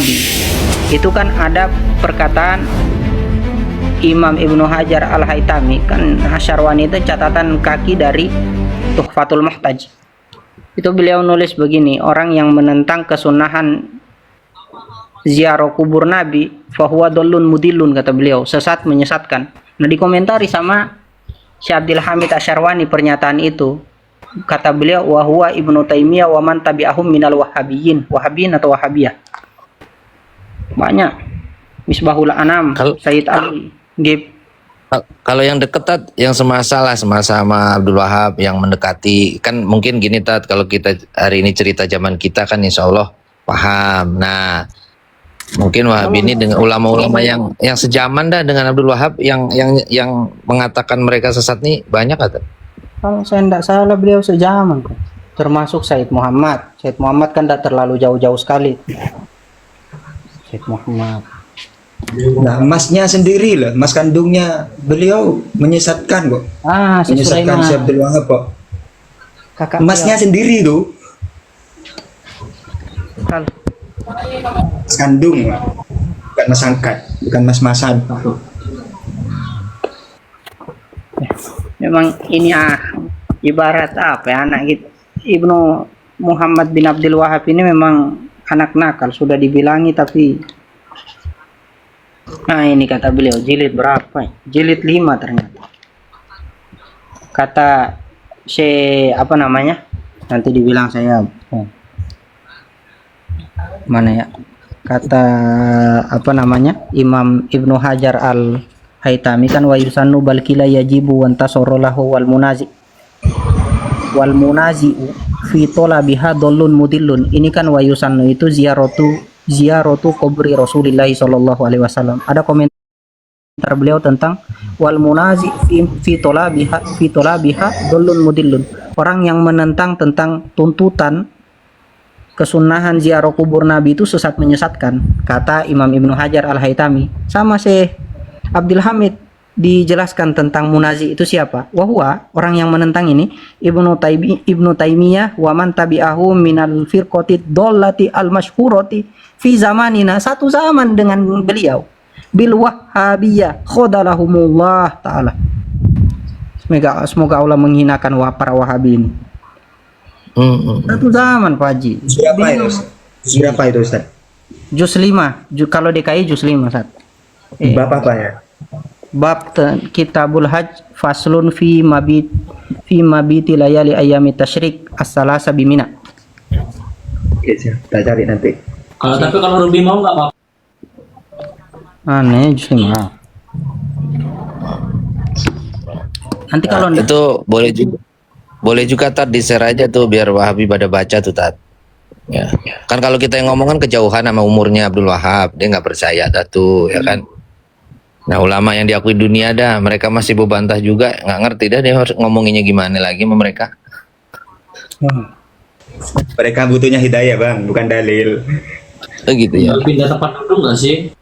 Nabi. Itu kan ada perkataan Imam Ibnu Hajar Al-Haytami, kan Asyarwani itu catatan kaki dari Tuhfatul Muhtaj. Itu beliau nulis begini, orang yang menentang kesunahan ziarah kubur Nabi fahuwa dollun mudillun, kata beliau, sesat menyesatkan. Nah, dikomentari sama Syekh Abdul Hamid Asyarwani pernyataan itu. Kata beliau, wa huwa Ibnu Taimiyah wa man tabi'ahum minal wahhabiyyin, wahhabiyin atau wahhabiyah. Banyak. Misbahul Anam, Sayyid Ali, Gib. Kalau yang deket Tat, yang semasa sama Abdul Wahab, yang mendekati, kan mungkin gini Tat, kalau kita hari ini cerita zaman kita kan insya Allah paham. Nah, mungkin Wahabi ini dengan ulama-ulama yang sejaman dah dengan Abdul Wahab, yang mengatakan mereka sesat nih banyak Tat. Kalau saya tidak salah beliau sejaman, termasuk Said Muhammad. Said Muhammad kan tidak terlalu jauh-jauh sekali. Said Muhammad. Nah, masnya sendiri lah, mas kandungnya beliau menyesatkan kok. Menyesatkan Syekh Abdul Wahab kok. Kakak masnya beliau sendiri tuh. Mas kandung, bukan mas angkat, bukan mas-masan. Memang ini ibarat apa ya, anak gitu. Ibnu Muhammad bin Abdul Wahab ini memang anak nakal, sudah dibilangi tapi nah ini kata beliau jilid berapa? Jilid 5 ternyata. Kata apa namanya? Nanti dibilang saya mana ya? Kata apa namanya? Imam Ibnu Hajar Al-Haytami kan wa yusannu bal kila yajibu wa antasara lahu wal munazi fi talabiha dallun mudillun. Ini kan wa yusannu itu ziyaratu kubri Rasulullah sallallahu alaihi wasallam. Ada komentar beliau tentang wal munazi fi talabiha dallun mudillun. Orang yang menentang tentang tuntutan kesunahan ziarah kubur Nabi itu sesat menyesatkan, kata Imam Ibnu Hajar Al-Haytami. Sama Syekh Abdul Hamid dijelaskan tentang munazi itu siapa. Wahwa, orang yang menentang ini Ibnu Taimiyah wa man tabi'ahu minal firqati dollati al-masyhurati fi zamanina, satu zaman dengan beliau, bil wahhabiyah khadalahumullah ta'ala. Semoga Allah menghinakan para wahabi ini. Satu zaman Pak Haji. Berapa itu Ustaz? Juz 5, kalau DKI Juz 5 Ustaz. Bab apa ya? Bab Kitabul Hajj faslun fi mabiti layali ayami tasyrik as-salasa bimina. Oke, kita cari nanti. Tapi kalau Ruby mau nggak apa-apa. Aneh Juz 5. Nanti kalau itu boleh juga Tat di-share aja tuh biar Wahabi pada baca tuh Tat. Ya. Kan kalau kita yang ngomong kan kejauhan sama umurnya Abdul Wahab, dia nggak percaya dah tuh, ya kan. Nah, ulama yang diakui dunia dah, mereka masih berbantah juga, nggak ngerti dah dia harus ngomonginnya gimana lagi sama mereka. Mereka butuhnya hidayah Bang, bukan dalil. Oh gitu ya. Pindah tempat duduk nggak sih?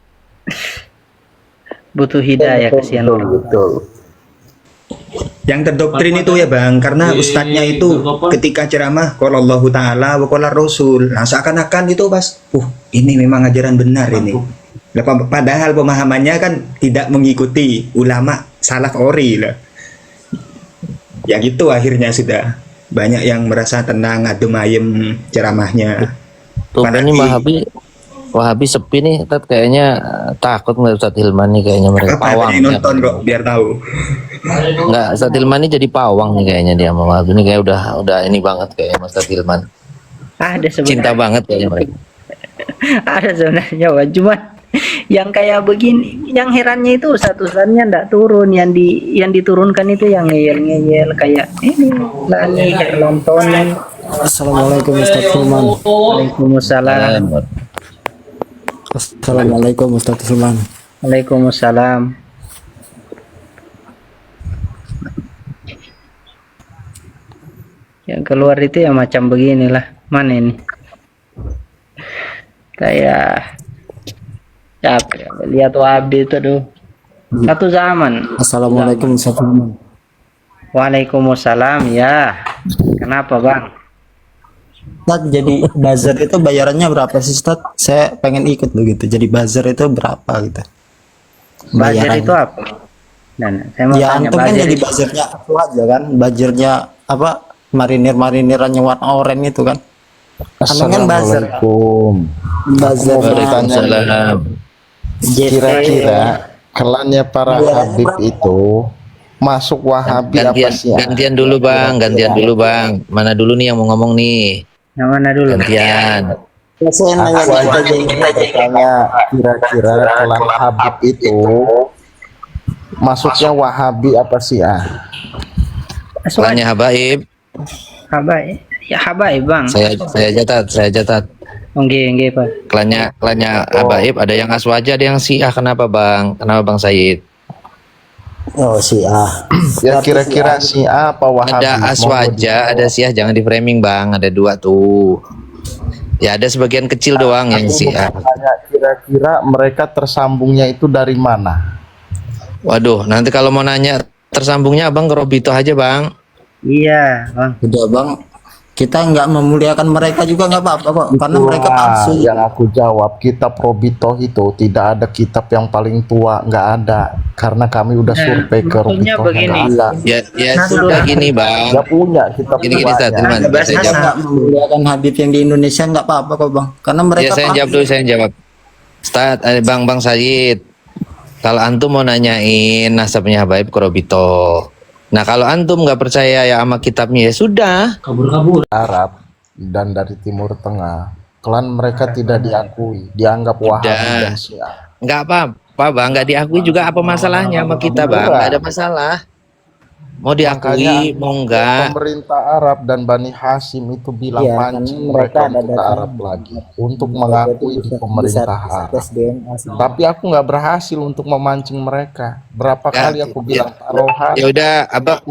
butuh hidayah, kasihan orang. Betul. Yang terdoktrin itu ya Bang, karena ustadznya itu ketika ceramah qala Allahu ta'ala wa qala Rasul. Nah, seakan-akan itu pas, ini memang ajaran benar ini. Padahal pemahamannya kan tidak mengikuti ulama salaf ori lah. Yang itu akhirnya sudah banyak yang merasa tenang, adem ayem ceramahnya. Tuh ini Wahabi sepi nih, Tat, kayaknya takut nggak Ustadz Hilman nih, kayaknya mereka pawang. Nonton kok biar tahu. Nggak, Ustadz Hilman ini jadi pawang nih kayaknya dia sama Wahabi ini, kayak udah ini banget kayaknya Ustadz Hilman. Ada sebenarnya. Cinta banget kayaknya mereka. Ada sebenarnya, cuman yang kayak begini, yang herannya itu satu-satunya ndak turun, yang diturunkan itu yang ngeyel kayak ini lani kayak nontonan. Assalamualaikum Ustaz Sulman. Waalaikumsalam. Assalamualaikum Ustaz Sulman. Waalaikumsalam. Yang keluar itu ya macam beginilah. Mana ini? Kayak capek lihat Wahabi itu tuh. Satu zaman. Assalamualaikum Ustaz Sulman. Waalaikumsalam ya. Kenapa Bang? Ustaz, jadi buzzer itu bayarannya berapa sih Ustaz? Saya pengen ikut begitu. Jadi buzzer itu berapa gitu? Buzzer itu Bayarannya. apa? Dan saya mau Ya tanya antum kan buzzer jadi itu buzzernya aku aja kan. Buzzernya apa? Marinir-marinirannya warna oranye itu kan. Antum kan buzzer. Assalamualaikum. Buzzer. Mau bertanya nih, Waalaikumsalam. kira-kira kelannya para Bayarannya Habib berapa? itu masuk Wahabi apa Gantian, sih? gantian dulu bang, gantian dulu bang. Mana dulu nih yang mau ngomong nih? yang mana dulu? Gantian. Ya, saya nanya Aku kita aja jadi bertanya, kira-kira kelan Habib itu masuknya Wahabi apa sih? Kelannya Habaib. Habaib. Ya habaib bang. Saya catat. Enggak pak. Kelannya Habaib ada yang Aswaja, ada yang Syiah. Kenapa bang? Kenapa bang Said? oh si A. Ya kira-kira si apa Wahabi? Ada Aswaja, ada Syiah. Jangan di framing bang. Ada dua tuh. Ya ada sebagian kecil doang yang Syiah. Tanya, kira-kira mereka tersambungnya itu dari mana? Waduh, nanti kalau mau nanya tersambungnya abang ke Robito aja bang. Iya bang. Udah bang, kita nggak memuliakan mereka juga nggak apa-apa kok, karena mereka Itulah palsu. yang aku jawab, kitab Robito itu tidak ada kitab yang paling tua, nggak ada, karena kami udah survei ke maksudnya Robito begini. nggak ada, Ya sudah gini bang. nggak punya kitab Gini Ustaz, tuanya. teman. Nah, Saya Kita jawab. nggak memuliakan Habib yang di Indonesia nggak apa-apa kok bang, karena Ya mereka saya jawab dulu, saya jawab. Ustaz, bang Said. Kalau antum mau nanyain nasabnya Habaib ke Robito. Nah kalau antum nggak percaya ya sama kitabnya ya sudah. Kabur-kabur. Arab dan dari Timur Tengah, klan mereka tidak diakui, dianggap Wahabi Udah. dan Syiah. Nggak apa-apa bang, nggak diakui juga apa masalahnya sama kita bang? Nggak ada masalah. Mau diakui, Makanya mau enggak. pemerintah Arab dan Bani Hashim itu bilang Iya, pancing karena mereka mereka ada untuk ke data. Arab lagi untuk mengakui di pemerintah Arab. Tapi aku nggak berhasil untuk memancing mereka. Berapa Ya, kali aku bilang taruhan. Ya udah,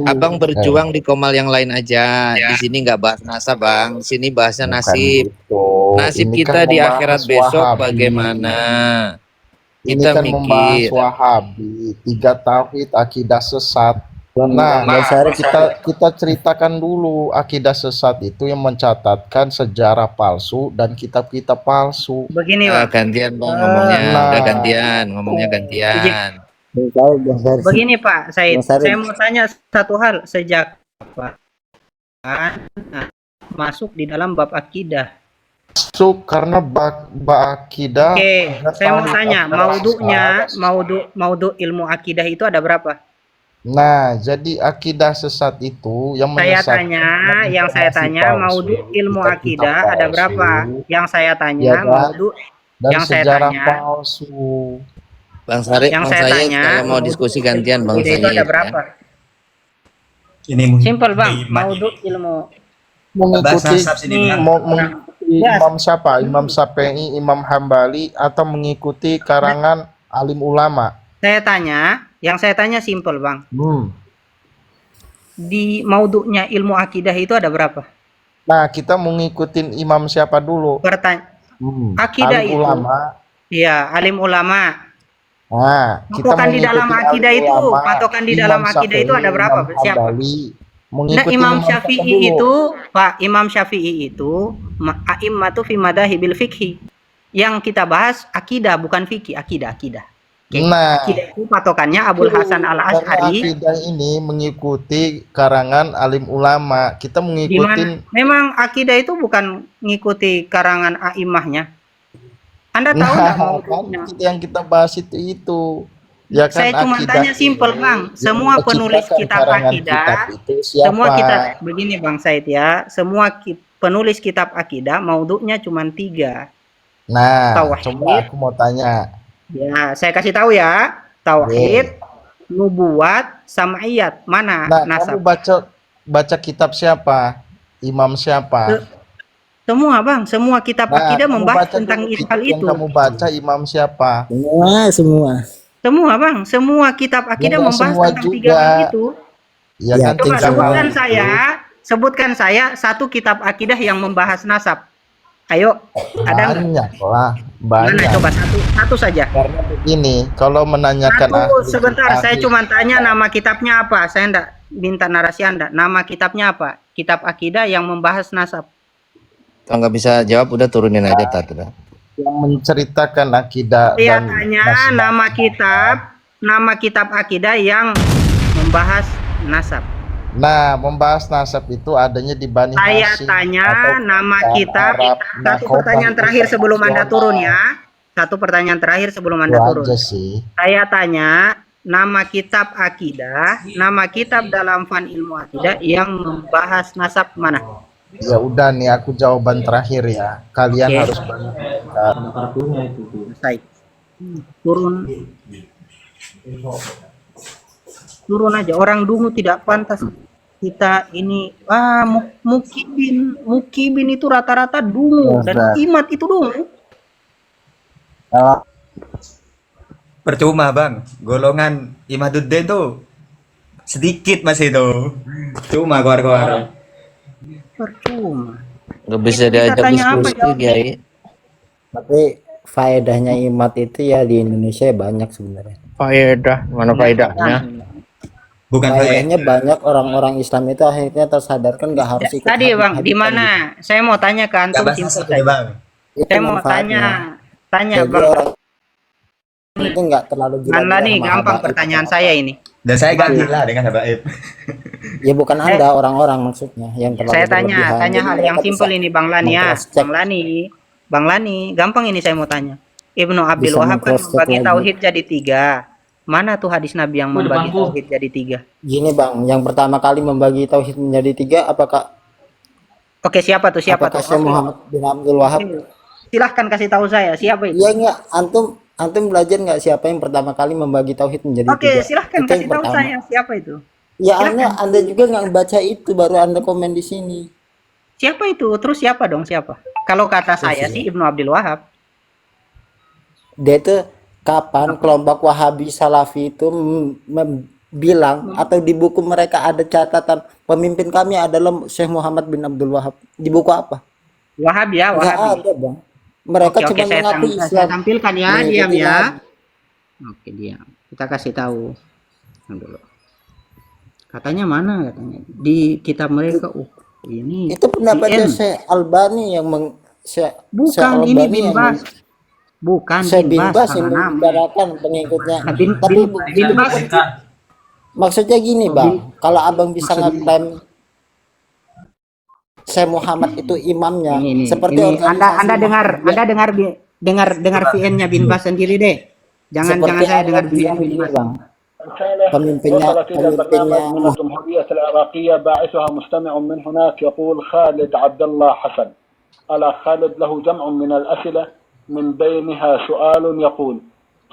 abang berjuang di komal yang lain aja. Di sini nggak bahas nasab bang. Di sini bahasnya Bukan nasib. gitu. Nasib Ini kita kan di membahas akhirat besok Wahabi. bagaimana? Ini Kita kan membahas mikir. Wahabi, 3 tauhid, akidah sesat. Nah, kita ceritakan dulu akidah sesat itu yang mencatatkan sejarah palsu dan kitab-kitab palsu. Begini bang. Gantian bang ngomongnya. Nah. Udah gantian, ngomongnya gantian. Begini Pak Said, Bang Said. saya mau tanya satu hal. Sejak kapan masuk di dalam bab akidah? Masuk karena akidah. Oke, saya mau tanya, maudhu ilmu akidah itu ada berapa? Nah, jadi akidah sesat itu yang Yang saya tanya, maudhu ilmu akidah ada berapa? Yang saya tanya, Ya, kan? maudhu dan yang saya sejarah tanya. palsu. Bang Said, Yang Bang saya Said, tanya, kalau mau diskusi gantian Bang akidah Said. itu ada ya. berapa? Ini Simpel bang, maudhu ilmu. bahas Mengikuti nasab sini Bang. mengikuti imam siapa? Imam Syafi'i, Imam Hambali, atau mengikuti karangan alim ulama? Yang saya tanya simpel bang. Hmm. Di maudhu'nya ilmu akidah itu ada berapa? Nah, kita mengikuti imam siapa dulu? Akidah Alim itu. ulama. Iya, alim ulama. Nah, kita Patokan di dalam mengikuti akidah alim itu, ulama, patokan di Imam dalam akidah itu ada berapa? Imam Siapa? Hambali. Nah, Mengikuti Imam siapa Syafi'i dulu? itu, Pak, Imam Syafi'i itu a'immatu fi madahibil fikhi. Yang kita bahas akidah bukan fikih, akidah. Oke. Nah, Akidah itu patokannya Abul Hasan karena Al-Asy'ari. akidah ini mengikuti karangan alim ulama. Kita Di mengikuti mana memang akidah itu bukan ngikuti karangan a'immahnya. Anda tahu nggak kan maudhu'nya? yang kita bahas itu. Ya kan, Saya cuma akidah tanya simpel ini bang. yang Semua penulis menciptakan kitab karangan akidah, kitab itu siapa? semua kita begini bang Said ya. Semua penulis kitab akidah maudhu'nya cuma 3. Nah, Tauhid. coba aku mau tanya. Ya, saya kasih tahu ya. Tauhid, nubuat, sam'iyat. Mana Nah, nasab? kamu baca kitab siapa? Imam siapa? Semua bang, semua kitab Nah, akidah kamu membahas baca tentang dulu hal kitab yang itu. kamu baca imam siapa? Semua. Semua bang, semua kitab akidah nggak membahas semua tentang 3 juga. hal itu. Ya, Ya, kan Coba Tiga sebutkan saya satu kitab akidah yang membahas nasab. Ayo, ada nggak? banyak lah, Mana banyak. coba satu saja. Karena begini, kalau menanyakan Sebentar, saya ahli- cuma tanya nama kitabnya apa. Saya enggak minta narasi Anda. Nama kitabnya apa? Kitab akidah yang membahas nasab. Kalau nggak bisa jawab udah turunin aja Tat. Udah. Yang menceritakan akidah Saya dan tanya nasib. nama kitab akidah yang membahas nasab. Nah, membahas nasab itu adanya di Bani Saya Hashim tanya atau nama bukan kitab. Arab. Satu Nakobah pertanyaan itu terakhir sebelum Anda turun ya. tradisional. Satu pertanyaan terakhir sebelum Itu Anda turun. aja sih. Saya tanya nama kitab akidah, nama kitab dalam fan ilmu akidah yang membahas nasab mana? Ya udah nih aku jawaban terakhir ya. Kalian Oke. harus banyak. Ada kartunya itu. Selesai. Turun. Turun aja. Orang dungu tidak pantas. Kita ini mukibin itu rata-rata dungu dan imat itu dungu. Percuma bang, golongan Imaduddin tuh sedikit masih itu. Cuma keluar-keluar. Percuma. Nggak bisa Kita diajak tanya apa, diskusi, jawab. Kiai. Tapi faedahnya imat itu ya di Indonesia banyak sebenarnya. Faedah, mana faedahnya? Bukan Faedahnya banyak, orang-orang Islam itu akhirnya tersadarkan nggak harus ikut Tadi bang, hadis-hadis di mana? Saya mau tanya ke Gak antum bahas simpel itu saja. ya bang. itu Saya mau manfaatnya. tanya Jadi bang. orang itu nggak terlalu gila-gila Anda nih sama gampang habaib. pertanyaan saya ini. Dan saya gak gila dengan habaib. Ya bukan Anda, orang-orang maksudnya yang terlalu Saya tanya berlebihan. Jadi hal yang mereka simpel bisa ini Bang Lani ya. meng-cross-check. Bang Lani, gampang ini saya mau tanya. Ibnu Abdul Bisa Wahab kan meng-cross-check membagi lagi. tauhid jadi 3. Mana tuh hadis Nabi yang membagi depanku. tauhid jadi 3? Gini Bang, yang pertama kali membagi tauhid menjadi 3 apakah Oke, siapa tuh? apakah Syekh Muhammad bin Abdul Wahab? Silahkan kasih tahu saya siapa itu. Iya enggak, antum belajar nggak siapa yang pertama kali membagi tauhid menjadi Oke, 3? silahkan Itu kasih yang tahu pertama. saya siapa itu. Ya anda juga nggak baca itu, baru Anda komen di sini. Siapa itu? Terus siapa dong siapa? Kalau kata saya sih Ibnu Abdul Wahab. Dia itu kapan kelompok Wahabi Salafi itu bilang atau di buku mereka ada catatan pemimpin kami adalah Syekh Muhammad bin Abdul Wahab. Di buku apa? Wahab ya, Nggak Wahab. ada Bang. Mereka Oke, cuma mengaku saya Islam. tampilkan ya, Mengikuti diam ya. Nabi. Oke, diam. Kita kasih tahu. Nah, dulu. Katanya mana katanya? Di kitab mereka. Ini Itu pendapatnya VN. Syekh Albani yang Syekh Bukan ini Albani bin yang Bas. Bukan Syekh bin Bas yang salah nama. membicarakan pengikutnya. Nah, bin Bisa Bas. diberikan. Maksudnya gini Bang, kalau Abang bisa ngeklaim Syekh Muhammad itu imamnya, Ini, seperti ini. organisasi Anda Muhammadiyah. dengar VN-nya bin Bas sendiri deh. Jangan Seperti saya dengar Anda VN bilang bin ini Bas. Bang, رسالة pemimpinnya وصلت إلى البرنامج من الجمهورية العراقية باعثها مستمع من هناك يقول خالد عبد الله حسن. ألا خالد له جمع من الأسئلة من بينها سؤال يقول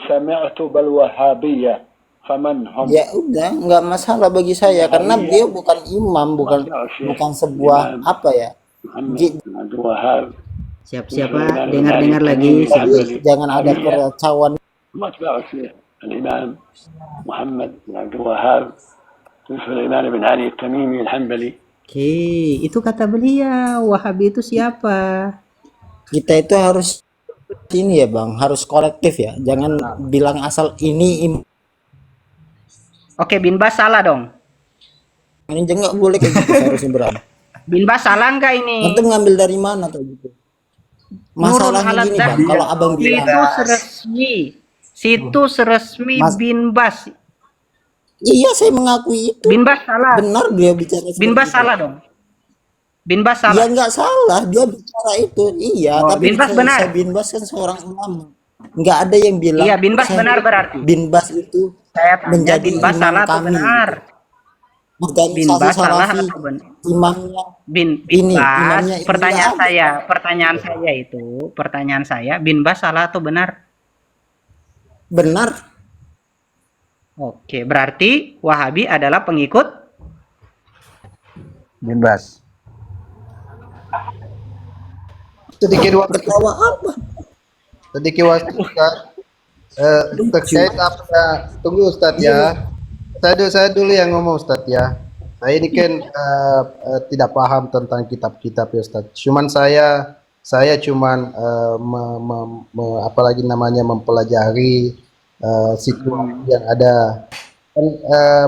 سمعت بالوهابية فمن هم؟ ya udah nggak masalah bagi saya karena beliau bukan imam, bukan sebuah apa ya. محمد بن عبد الوهاب. Siapa dengar lagi. Jadi jangan ada percauan. ما تعرف الإمام محمد بن عبد الوهاب سليمان بن علي التميمي الحنبلي. Oke, itu kata beliau. Wahabi itu siapa? Kita itu harus ini ya Bang, harus kolektif ya. Jangan bilang asal ini Oke, bin Bas salah dong. ini aja nggak boleh kayak gitu seharusnya Bang. Bin Bas salah nggak ini? Antum ngambil dari mana kayak gitu? Masalahnya gini Bang, kalau Abang bilang Situs resmi Mas- bin Bas. iya saya mengakui itu. Bin Bas salah. Benar dia bicara Bin seperti Bas itu. salah dong. Bin Bas Ya salah. nggak salah dia bicara itu. Iya, Oh, tapi Bin Bas benar. Bin Bas kan seorang ulama. Nggak ada yang bilang. Iya, Bin Bas saya- benar berarti. Bin Bas itu Saya tanya menjadi bin Bas imam salah atau kami. benar? Bin Organisasi Bas salah Salafi, atau benar? imamnya Bin Ini, Bas, imamnya ini pertanyaan saya, Bin Bas salah atau benar? benar. Oke, berarti Wahabi adalah pengikut Bin Bas. Sedikit waktu, Ketawa apa? sedikit waktu Ustaz. Terkait apa? Tunggu Ustaz ya. Saya dulu yang ngomong Ustaz ya. Saya ini kan tidak paham tentang kitab-kitab ya Ustaz. Cuman saya cuman apalagi namanya mempelajari situasi yang ada. Kan,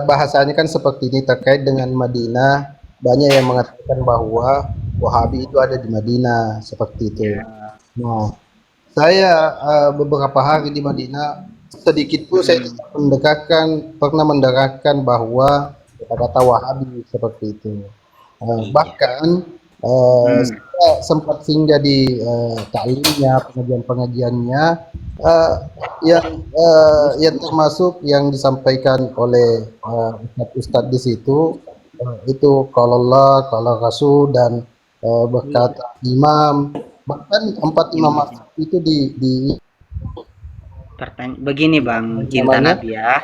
bahasanya kan seperti ini terkait dengan Madinah. Banyak yang mengatakan bahwa Wahabi itu ada di Madinah seperti itu. Nah, saya beberapa hari di Madinah, sedikit pun saya tidak pernah mendekatkan bahwa kata-kata Wahabi seperti itu. Bahkan saya sempat singgah di taklimnya, pengajian-pengajiannya, yang termasuk yang disampaikan oleh ustadz di situ, itu kalau Allah, kalau Rasul, dan berkata imam, bahkan 4 imam itu di Begini Bang, cinta namanya Nabi ya.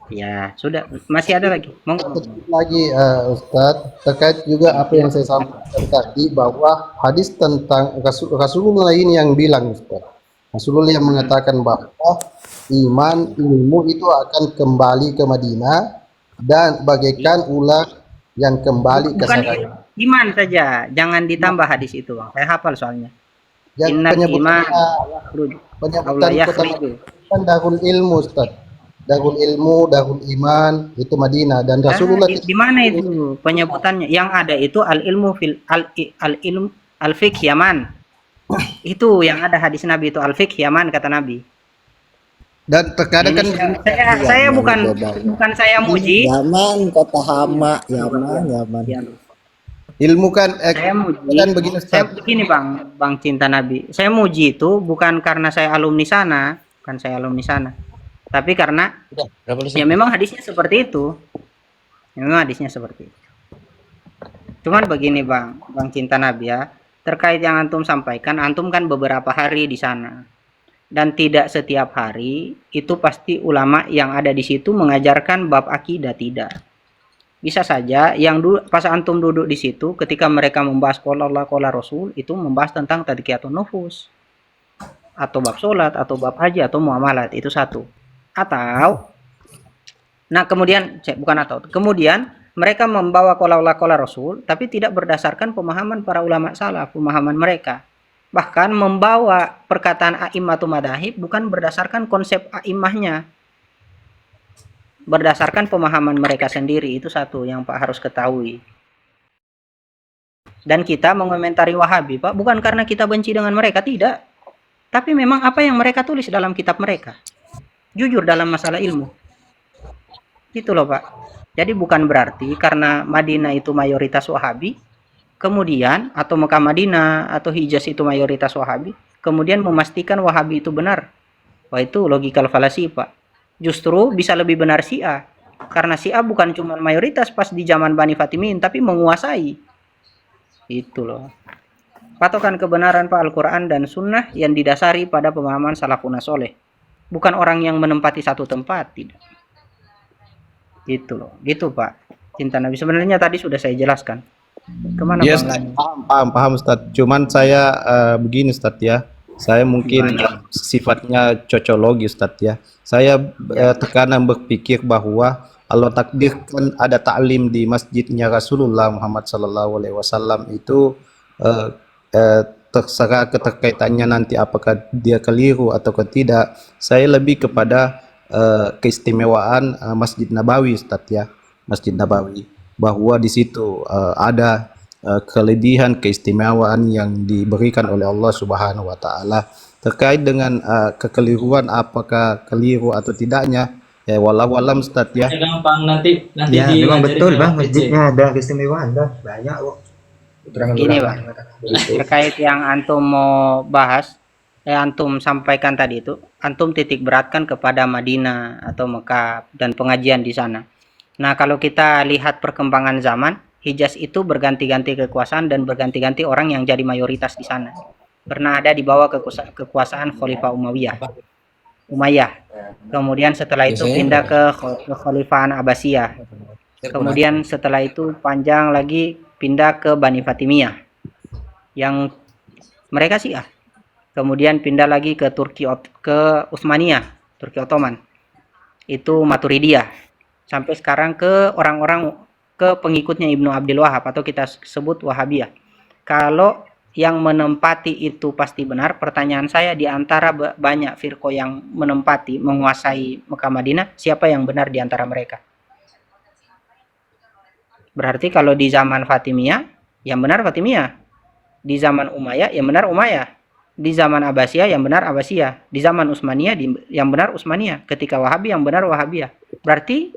Ya, sudah. Masih ada lagi. Monggo. lagi Ustadz, terkait juga apa yang saya sampaikan tadi, bahwa hadis tentang Rasulullah ini yang bilang, Ustadz. Rasulullah yang mengatakan bahwa ilmu itu akan kembali ke Madinah dan bagaikan ular yang kembali ke Bukan sarangnya. iman saja, jangan ditambah hadis itu Bang. Saya hafal soalnya. Innal iman Penyebutan Allah kota yakhriju. kan Darul Ilmu, Ustadz. Darul Ilmu, Darul Iman, itu Madinah, dan Rasulullah Di mana itu penyebutannya? Yang ada itu al ilmu fil al ilm al fiqh Yaman. Itu yang ada hadis Nabi itu al fiqh Yaman kata Nabi. dan terkadang kan Saya bukan saya muji. Yaman, kota Hama, Yaman. ilmu kan Saya muji. kan begini, Saya Ustadz. begini Bang cinta Nabi. Saya muji itu bukan karena saya alumni sana, bukan saya alumni sana. Tapi karena ya memang hadisnya seperti itu. Memang hadisnya seperti itu. Cuman begini Bang cinta Nabi ya, terkait yang antum sampaikan, antum kan beberapa hari di sana. Dan tidak setiap hari itu pasti ulama yang ada di situ mengajarkan bab akidah, tidak. Bisa saja yang pas antum duduk di situ ketika mereka membahas qala Allah qala Rasul itu membahas tentang tadkiyatun nufus atau bab salat atau bab haji atau muamalat, itu satu. Atau kemudian mereka membawa qala Allah qala Rasul tapi tidak berdasarkan pemahaman para ulama salaf, pemahaman mereka. Bahkan membawa perkataan a'immatul madzhab bukan berdasarkan konsep a'immahnya, berdasarkan pemahaman mereka sendiri. Itu satu yang Pak harus ketahui. Dan kita mengomentari Wahabi Pak bukan karena kita benci dengan mereka, tidak, tapi memang apa yang mereka tulis dalam kitab mereka, jujur dalam masalah ilmu, gitu loh Pak. Jadi bukan berarti karena Madinah itu mayoritas Wahabi kemudian, atau Mekah Madinah atau Hijaz itu mayoritas Wahabi, kemudian memastikan Wahabi itu benar. Wah, itu logikal falasi Pak. Justru bisa lebih benar Syiah, karena Syiah bukan cuma mayoritas pas di zaman Bani Fatimin, tapi menguasai. Itu loh patokan kebenaran Pak, Al-Quran dan Sunnah yang didasari pada pemahaman salafun soleh, bukan orang yang menempati satu tempat, tidak. Itu loh, gitu Pak cinta Nabi. Sebenarnya tadi sudah saya jelaskan. Kemana Yes, Bang Lani? paham Ustadz. Cuman saya begini Ustadz ya. Saya mungkin sifatnya cocologi Ustadz ya. Saya terkadang berpikir bahwa Allah takdirkan ada taklim di masjidnya Rasulullah Muhammad SAW itu terserah keterkaitannya nanti apakah dia keliru atau tidak. Saya lebih kepada keistimewaan Masjid Nabawi Ustadz ya. Masjid Nabawi, bahwa di situ ada kelebihan keistimewaan yang diberikan oleh Allah Subhanahu wa taala. Terkait dengan kekeliruan apakah keliru atau tidaknya, ya walau alam Ustaz ya. Gampang nanti Ya, memang betul Bang, masjidnya ada keistimewaan dah, banyak kok. Gini Bang, terkait yang antum mau bahas, antum sampaikan tadi itu, antum titik beratkan kepada Madinah atau Mekah dan pengajian di sana. Nah, kalau kita lihat perkembangan zaman, Hijaz itu berganti-ganti kekuasaan dan berganti-ganti orang yang jadi mayoritas di sana. Pernah ada di bawah kekuasaan Khalifah Umayyah. Kemudian setelah itu pindah ke Kekhalifahan Abbasiyah. Kemudian setelah itu panjang lagi pindah ke Bani Fatimiyah yang mereka Syiah. Kemudian pindah lagi ke Utsmaniyah, Turki Ottoman. Itu Maturidiyah. Sampai sekarang ke pengikutnya Ibnu Abdul Wahab atau kita sebut Wahabiyah. Kalau yang menempati itu pasti benar, pertanyaan saya di antara banyak firqah yang menempati, menguasai Mekah Madinah, siapa yang benar di antara mereka? Berarti kalau di zaman Fatimiyah, yang benar Fatimiyah. Di zaman Umayyah yang benar Umayyah. Di zaman Abbasiyah yang benar Abbasiyah. Di zaman Utsmaniyah yang benar Utsmaniyah. Ketika Wahabi yang benar Wahabiyah. Berarti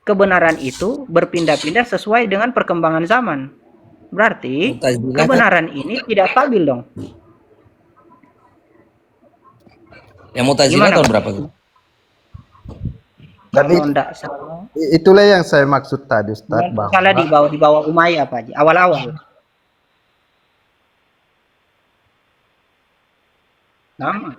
kebenaran itu berpindah-pindah sesuai dengan perkembangan zaman. Berarti Mu'tazilah kebenaran ini tidak stabil dong. yang Mu'tazilah Gimana? tahun berapa tuh? Dan Kalau enggak salah, itulah yang saya maksud tadi Ustaz, bahwa salah di bawah Umayyah apa aja, awal-awal. Nama.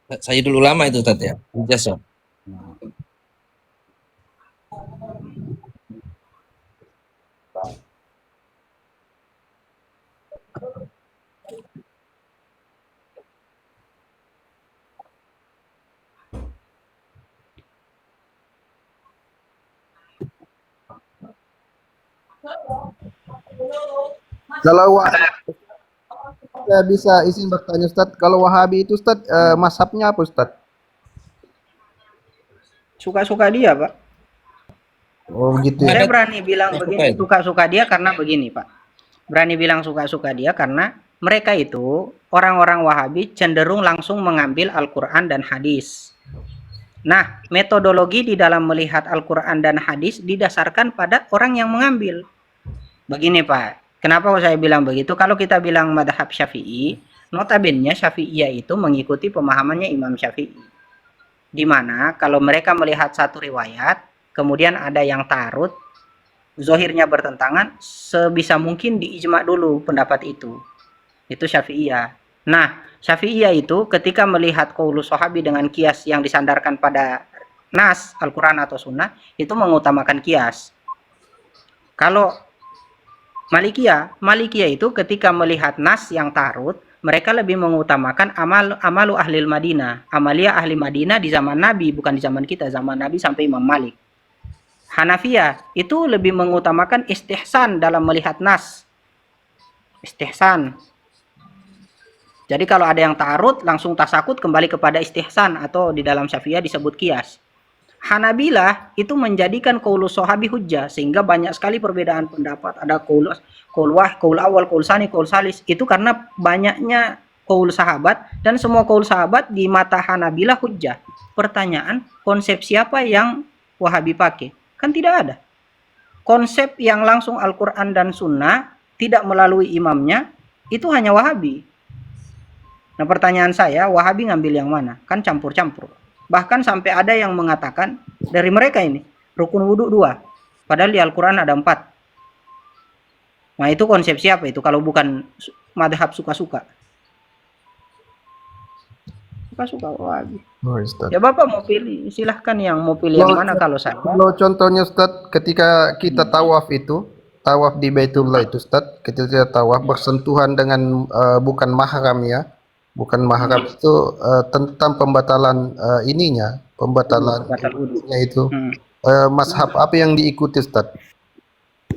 Saya dulu lama itu Ustaz ya. Hijaz ya. kalau saya bisa izin bertanya Ustaz, kalau Wahabi itu Ustaz, mazhabnya apa Ustaz? Suka-suka dia, Pak. Oh gitu ya. Saya berani bilang Suka begini, itu. suka-suka dia karena begini, Pak. Berani bilang suka-suka dia karena mereka itu, orang-orang Wahabi cenderung langsung mengambil Al-Quran dan hadis. Nah, metodologi di dalam melihat Al-Quran dan hadis didasarkan pada orang yang mengambil. Begini, Pak. Kenapa saya bilang begitu? Kalau kita bilang madhab Syafi'i, notabene Syafi'iyah itu mengikuti pemahamannya Imam Syafi'i. Di mana kalau mereka melihat satu riwayat, kemudian ada yang ta'arud, zohirnya bertentangan, sebisa mungkin diijma dulu pendapat itu. Itu Syafi'iyah. Nah, Syafi'iyah itu ketika melihat qaulus sahabi dengan kias yang disandarkan pada nas, Al-Quran atau Sunnah, itu mengutamakan kias. Kalau Malikiyah itu ketika melihat nas yang ta'arud, mereka lebih mengutamakan amalu ahli Madinah. Amalia ahli Madinah di zaman Nabi, bukan di zaman kita, zaman Nabi sampai Imam Malik. Hanafiyah itu lebih mengutamakan istihsan dalam melihat nas. Istihsan. Jadi kalau ada yang ta'arud, langsung tasakut kembali kepada istihsan, atau di dalam Syafi'iyah disebut kias. Hanabilah itu menjadikan qaulus sahabi hujjah, sehingga banyak sekali perbedaan pendapat. Ada qaul awal, qaul sani, qaul salis. Itu karena banyaknya qaul sahabat, dan semua qaul sahabat di mata Hanabilah hujjah. Pertanyaan, konsep siapa yang Wahabi pakai? Kan tidak ada. Konsep yang langsung Al-Quran dan Sunnah, tidak melalui imamnya, itu hanya Wahabi. Nah, pertanyaan saya, Wahabi ngambil yang mana? Kan campur-campur. Bahkan sampai ada yang mengatakan dari mereka ini, rukun wudhu 2. Padahal di Al-Quran ada 4. Nah, itu konsep siapa itu kalau bukan madhab suka-suka? Suka-suka Wahabi. Oh, Ustaz. Ya Bapak mau pilih, silahkan yang mau pilih yang mana. Kalau saya, Kalau contohnya Ustaz, ketika kita tawaf itu, tawaf di Baitullah itu Ustaz, ketika kita tawaf bersentuhan dengan bukan mahram ya. Bukan mahram itu tentang pembatalan ininya, pembatalan batal wudhu. wudhunya itu. Mazhab apa yang diikuti Ustaz?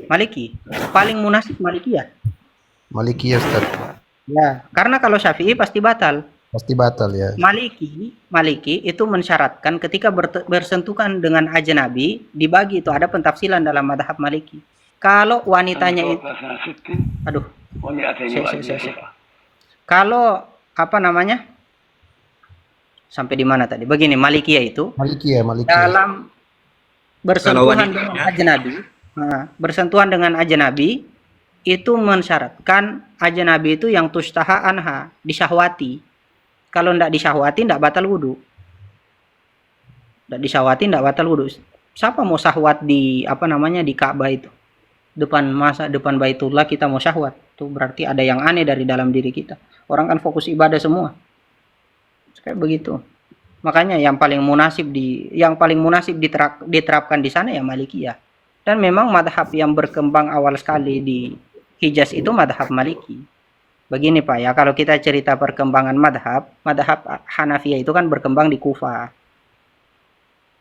Maliki. Paling munasib Malikiyah. Maliki ya Ustaz. Ya, karena kalau Syafi'i pasti batal. Pasti batal ya. Maliki itu mensyaratkan ketika bersentuhan dengan ajnabi, dibagi itu ada pentafsilan dalam madhab Maliki. Kalau wanitanya itu, aduh, kalau apa namanya? Sampai di mana tadi? Begini, Malikiyah itu Maliki ya. dalam bersentuhan dengan ajnabi, bersentuhan dengan ajnabi itu mensyaratkan ajnabi itu yang tustaha anha, disyahwati. Kalau tidak disyahwati, tidak batal wudhu. Tidak disyahwati, tidak batal wudhu. Siapa mau syahwat di apa namanya di Ka'bah itu? Depan Baitullah kita mau syahwat. Itu berarti ada yang aneh dari dalam diri kita. Orang kan fokus ibadah semua. Kayak begitu. Makanya yang paling munasib diterapkan di sana ya Malikiyah. Dan memang madhab yang berkembang awal sekali di Hijaz itu madhab Maliki. Begini Pak ya, kalau kita cerita perkembangan madhab Hanafiyah itu kan berkembang di Kufah.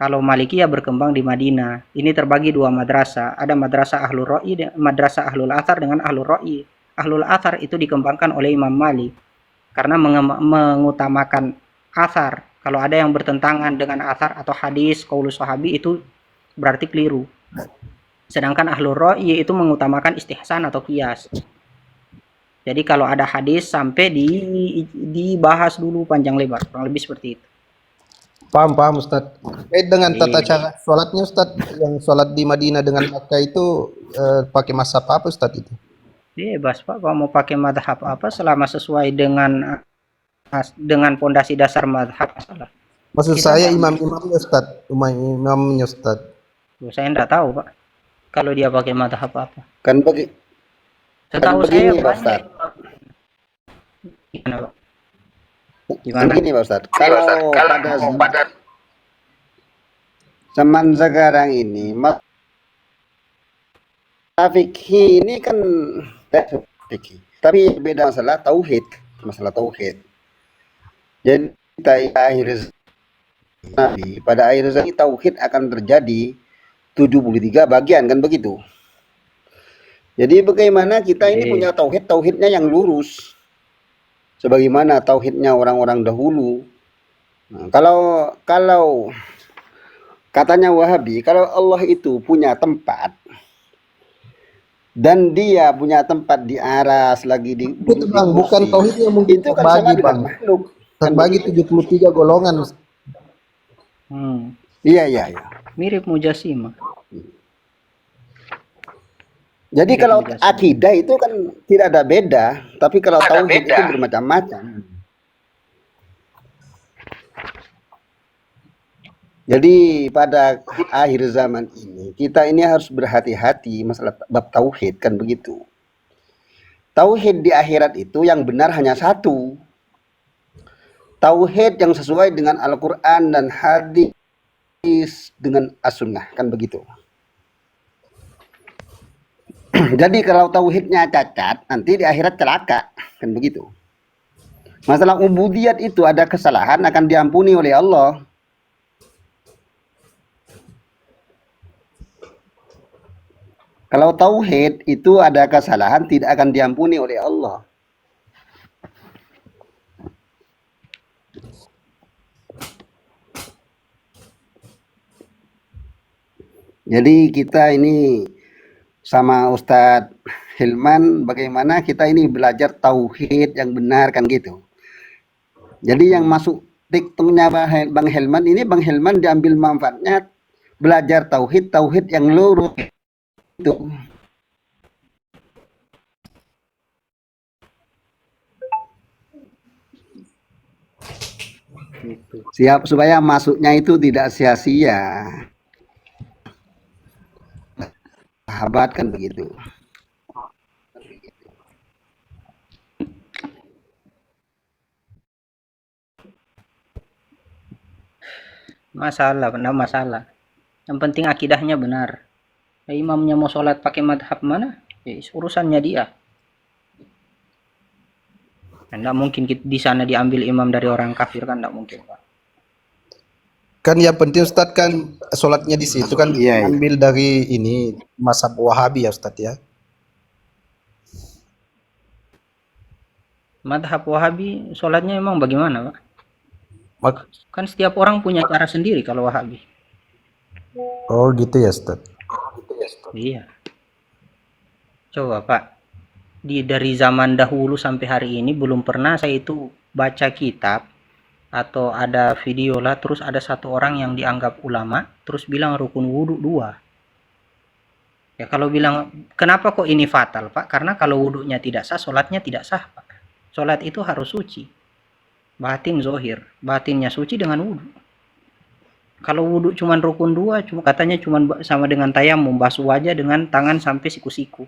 Kalau Malikiyah berkembang di Madinah. Ini terbagi dua madrasah. Ada madrasah Ahlul Ra'i, madrasah Ahlul Athar dengan Ahlul Ra'i. Ahlul Athar itu dikembangkan oleh Imam Malik karena mengutamakan athar. Kalau ada yang bertentangan dengan athar atau hadis qaulus sahabi itu berarti keliru. Sedangkan Ahlul Ra'i itu mengutamakan istihsan atau qiyas. Jadi kalau ada hadis sampai dibahas dulu panjang lebar, kurang lebih seperti itu. Paham Ustaz. Dengan tata Iya. cara sholatnya Ustaz, yang sholat di Madinah dengan Makkah itu pakai mazhab apa Ustaz itu? Bebas Pak, kalau mau pakai madhab apa selama sesuai dengan pondasi dasar madhab masalah. Maksud Kita saya nggak- imam-imamnya Ustaz, imam-imamnya Ustaz. Saya enggak tahu Pak, kalau dia pakai madhab apa. Kan bagi Setahu begini, saya Pak banyak. Ustaz. Gimana Pak? Kan Gimana? begini Pak Ustaz, kalau pada zaman sekarang ini fikih ini kan fikih, tapi beda masalah tauhid, Jadi kita akhir Nabi, pada akhir zaman tauhid akan terjadi 73 bagian, kan begitu. Jadi bagaimana kita ini punya tauhidnya yang lurus, sebagaimana tauhidnya orang-orang dahulu. Nah, kalau katanya Wahabi, kalau Allah itu punya tempat dan dia punya tempat di aras lagi di Itu Bang, bukan tauhidnya mungkin itu kan sama terbagi dengan Bang. makhluk. Terbagi 73 golongan Ustaz. Iya. Mirip Mujassimah. Jadi kalau akidah itu kan tidak ada beda, tapi kalau tauhid itu bermacam-macam. Jadi pada akhir zaman ini kita ini harus berhati-hati masalah bab tauhid, kan begitu. Tauhid di akhirat itu yang benar hanya satu. Tauhid yang sesuai dengan Al-Quran dan hadis dengan as-sunnah, kan begitu. Jadi kalau tauhidnya cacat, nanti di akhirat celaka, kan begitu. Masalah ubudiyat itu ada kesalahan akan diampuni oleh Allah. Kalau tauhid itu ada kesalahan tidak akan diampuni oleh Allah. Jadi kita ini sama Ustadz Hilman, bagaimana kita ini belajar tauhid yang benar, kan gitu. Jadi yang masuk TikToknya Bang Hilman ini, Bang Hilman diambil manfaatnya belajar tauhid yang lurus itu. Siap supaya masuknya itu tidak sia-sia. Sahabat, kan begitu. Benar masalah. Yang penting akidahnya benar. Imamnya mau sholat pakai madhab mana? Urusannya dia. Tidak mungkin di sana diambil imam dari orang kafir, kan tidak mungkin Pak. Kan yang penting Ustadz kan sholatnya di situ kan Iya. ambil dari ini mazhab Wahabi ya Ustadz ya. Madhab Wahabi sholatnya emang bagaimana Pak? Mak- Kan setiap orang punya cara sendiri kalau Wahabi. Oh gitu ya Ustadz. Iya. Coba Pak, dari zaman dahulu sampai hari ini belum pernah saya itu baca kitab atau ada video lah terus ada satu orang yang dianggap ulama terus bilang rukun wudhu 2. Ya kalau bilang kenapa kok ini fatal Pak? Karena kalau wudhunya tidak sah, sholatnya tidak sah Pak. Sholat itu harus suci. Batin zohir, batinnya suci dengan wudhu. Kalau wudhu cuman rukun 2, katanya cuman sama dengan tayamum, basuh wajah dengan tangan sampai siku-siku.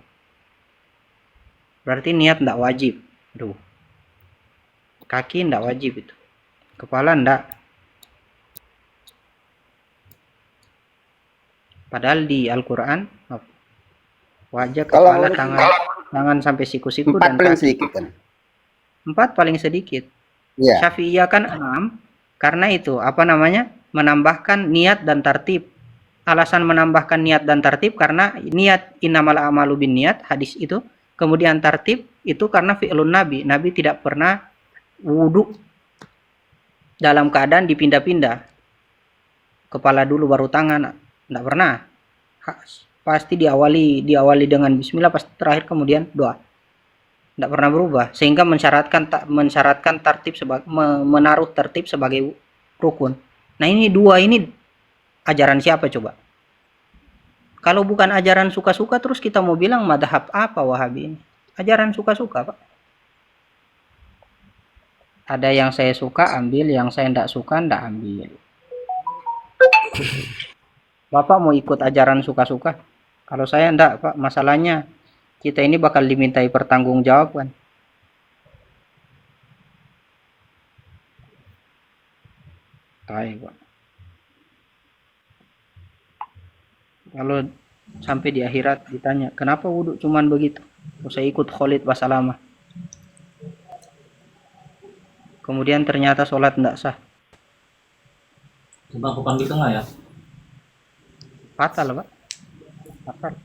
Berarti niat ndak wajib. Aduh. Kaki ndak wajib itu. Kepala ndak. Padahal di Al-Quran wajah, kepala, tangan sampai siku-siku 4 dan paling kaki. sedikit kan. 4 paling sedikit. Iya. Syafi'iyah kan 6. Karena itu apa namanya? menambahkan niat dan tartib. Alasan menambahkan niat dan tartib karena niat innamal a'malu binniyat, hadis itu. Kemudian tartib itu karena fi'lun Nabi. Nabi tidak pernah wudhu dalam keadaan dipindah-pindah. Kepala dulu baru tangan, tidak pernah. Pasti diawali dengan bismillah, pasti terakhir kemudian doa. Tidak pernah berubah, sehingga mensyaratkan tertib menaruh tertib sebagai rukun. Nah, ini dua ini ajaran siapa coba? Kalau bukan ajaran suka-suka, terus kita mau bilang madhab apa Wahabi ini? Ajaran suka-suka, Pak. Ada yang saya suka ambil, yang saya tidak suka tidak ambil. Bapak mau ikut ajaran suka-suka? Kalau saya enggak, Pak. Masalahnya kita ini bakal dimintai pertanggungjawaban. Baik, Pak. Kalau sampai di akhirat ditanya, kenapa wudhu cuman begitu? Saya ikut Khalid Basalamah. Kemudian ternyata sholat tidak sah. Coba bukan di tengah ya. Fatal, Pak. Fatal.